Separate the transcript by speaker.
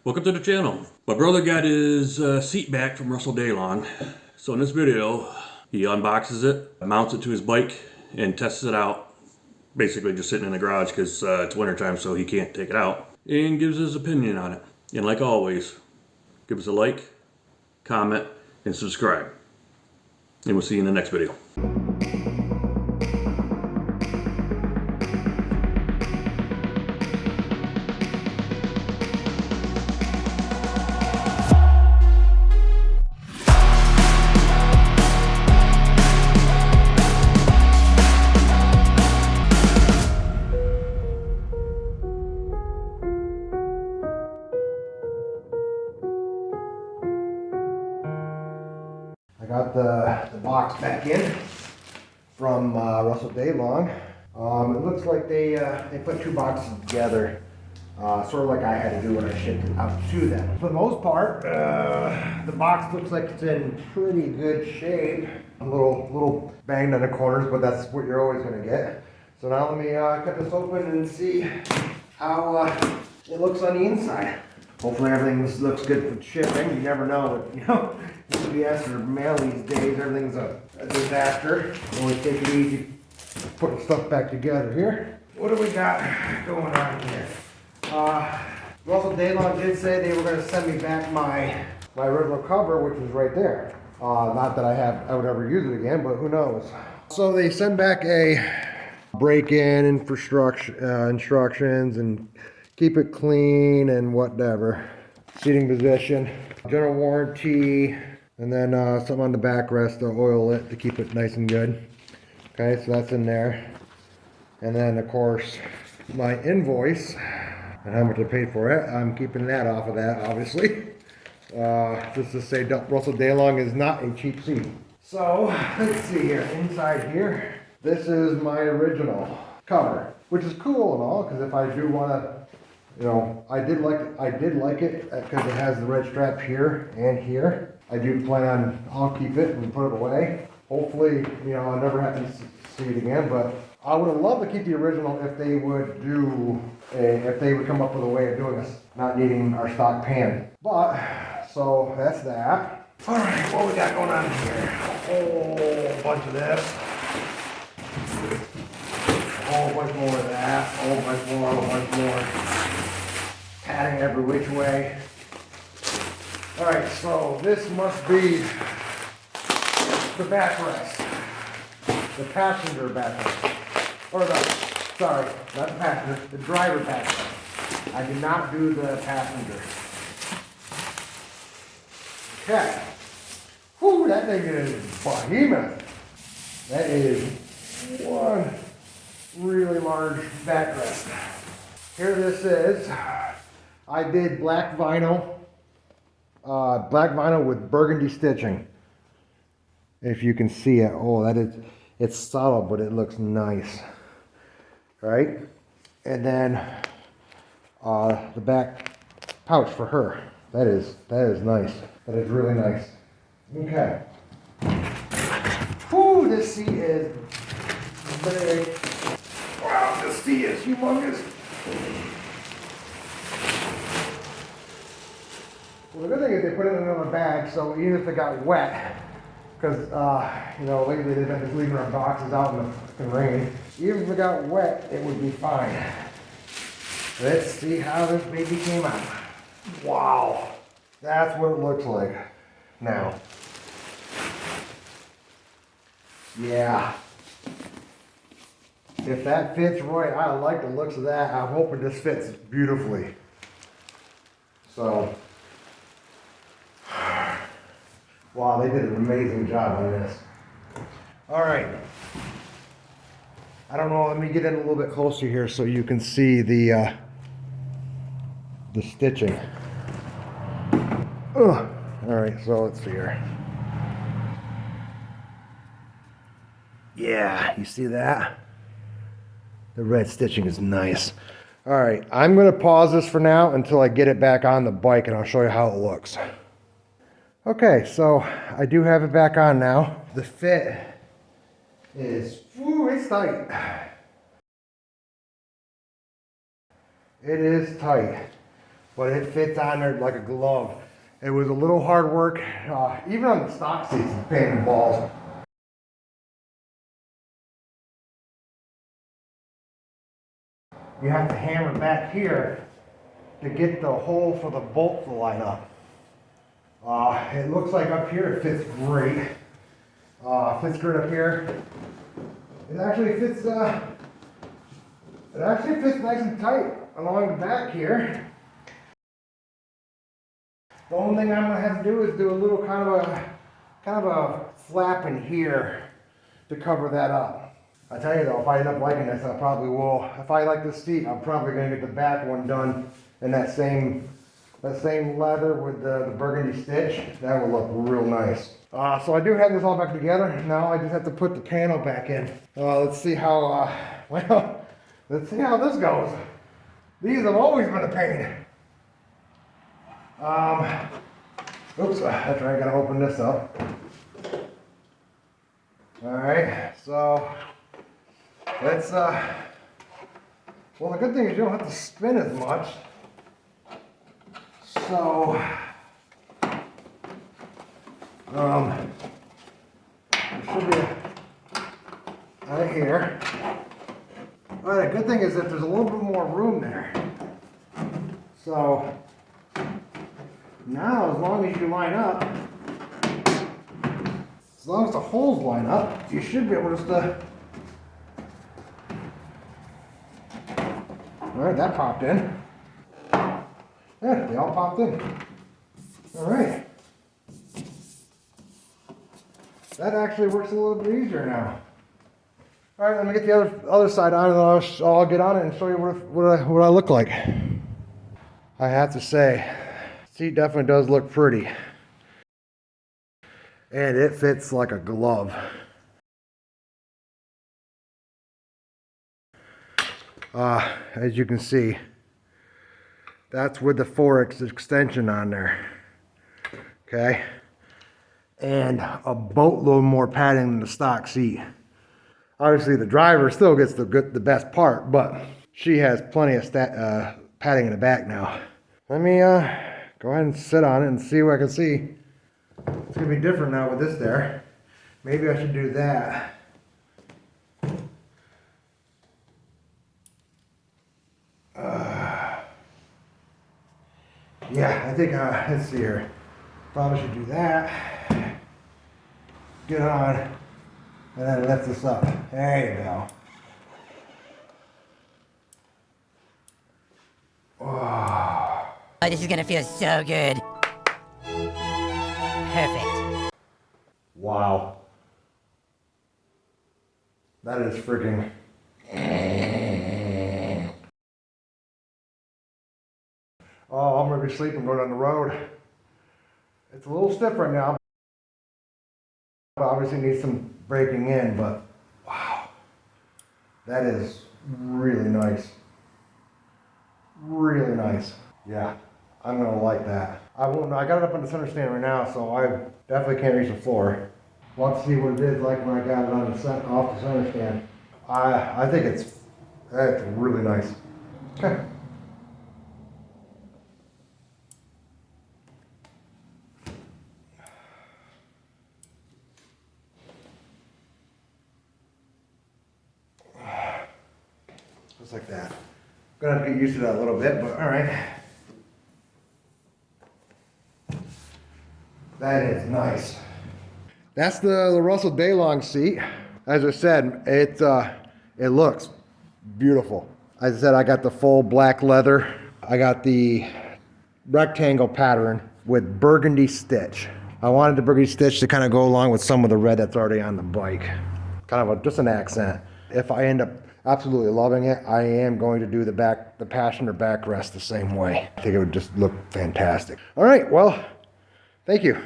Speaker 1: Welcome to the channel. My brother got his seat back from Russell Daylong. So in this video, he unboxes it, mounts it to his bike, and tests it out. Basically just sitting in the garage because it's wintertime, so he can't take it out. And gives his opinion on it. And like always, give us a like, comment, and subscribe. And we'll see you in the next video.
Speaker 2: I got the box back in from Russell Daylong. It looks like they put two boxes together, sort of like I had to do when I shipped it out to them. For the most part, the box looks like it's in pretty good shape. A little banged on the corners, but that's what you're always going to get. So now let me cut this open and see how it looks on the inside. Hopefully everything looks good for shipping. You never know, but UPS or mail these days, everything's a disaster. Always take it easy putting stuff back together here. What do we got going on here? Russell Daylong did say they were going to send me back my original cover, which is right there. Not that I would ever use it again, but who knows. So they send back a break-in instructions and keep it clean and whatever. Seating position, general warranty, and then something on the backrest to oil it to keep it nice and good. Okay, so that's in there. And then of course, my invoice and how much I paid for it. I'm keeping that off of that, obviously. Just to say Russell Daylong is not a cheap seat. So, let's see here, inside here, this is my original cover, which is cool and all, because if I do want to, I did like it because it has the red strap here and here. I do plan on, I'll keep it and put it away. Hopefully, I'll never have to see it again, but I would have loved to keep the original if they would come up with a way of doing this, not needing our stock pan. But, so that's that. All right, what we got going on here? A whole bunch of this. A whole bunch more of that. A whole bunch more. Padding every which way. All right, so this must be the backrest, the passenger backrest, or sorry, not the passenger, the driver backrest. I did not do the passenger. Okay. Whew, that thing is behemoth. That is one really large backrest. Here this is. I did black vinyl with burgundy stitching. If you can see it, it's subtle, but it looks nice, right? And then the back pouch for her. That is nice. That is really nice. Okay. Whew, this seat is big. Wow, this seat is humongous. Well, the good thing is they put it in another bag, so even if it got wet, because, lately they've been just leaving our boxes out in the fucking rain. Even if it got wet, it would be fine. Let's see how this baby came out. Wow. That's what it looks like now. Yeah. If that fits right, I like the looks of that. I'm hoping this fits beautifully. So. Wow, they did an amazing job on this. All right. I don't know, let me get in a little bit closer here so you can see the stitching. Ugh. All right, so let's see here. Yeah, you see that? The red stitching is nice. All right, I'm gonna pause this for now until I get it back on the bike and I'll show you how it looks. Okay, so I do have it back on now. The fit is, it's tight. It is tight. but it fits on there like a glove. It was a little hard work, even on the stock seats, it's a pain in the balls. You have to hammer back here to get the hole for the bolt to line up. It looks like up here it fits great. Fits good up here. It actually fits nice and tight along the back here. The only thing I'm gonna have to do is do a little kind of a flap in here to cover that up. I tell you though, if I end up liking this, I probably will. If I like this seat, I'm probably gonna get the back one done in that same leather with the burgundy stitch. That will look real nice. So I do have this all back together. Now I just have to put the panel back in. Let's see how let's see how this goes. These have always been a pain. Oops, that's right, I gotta open this up. Alright, so let's well, the good thing is you don't have to spin as much. So there should be right here. Alright, the good thing is that there's a little bit more room there. So now, as long as you line up, as long as the holes line up, you should be able to just alright, that popped in. Yeah, they all popped in. Alright. That actually works a little bit easier now. Alright, let me get the other side on and I'll get on it and show you what I look like. I have to say, seat definitely does look pretty. And it fits like a glove. As you can see, that's with the 4X extension on there. Okay? And a boatload more padding than the stock seat. Obviously the driver still gets the best part, but she has plenty of padding in the back now. Let me go ahead and sit on it and see what I can see. It's gonna be different now with this there. Maybe I should do that. Yeah, I think, let's see here. Probably should do that. Get on, and then lift this up. There you go. Oh,
Speaker 3: this is gonna feel so good. Perfect.
Speaker 2: Wow. That is freaking... Oh, I'm gonna be sleeping going down the road. It's a little stiff right now. Obviously needs some breaking in, but wow. That is really nice. Really nice. Yeah, I'm gonna like that. I got it up on the center stand right now, so I definitely can't reach the floor. We'll have to see what it is like when I got it on off the center stand. I think it's really nice. Okay. Just like that. Gonna have to get used to that a little bit, but all right. That is nice. That's the Russell Daylong seat. As I said, it looks beautiful. As I said, I got the full black leather. I got the rectangle pattern with burgundy stitch. I wanted the burgundy stitch to kind of go along with some of the red that's already on the bike. Kind of just an accent. If I end up absolutely loving it, I am going to do the passenger backrest the same way. I think it would just look fantastic. All right, well, thank you.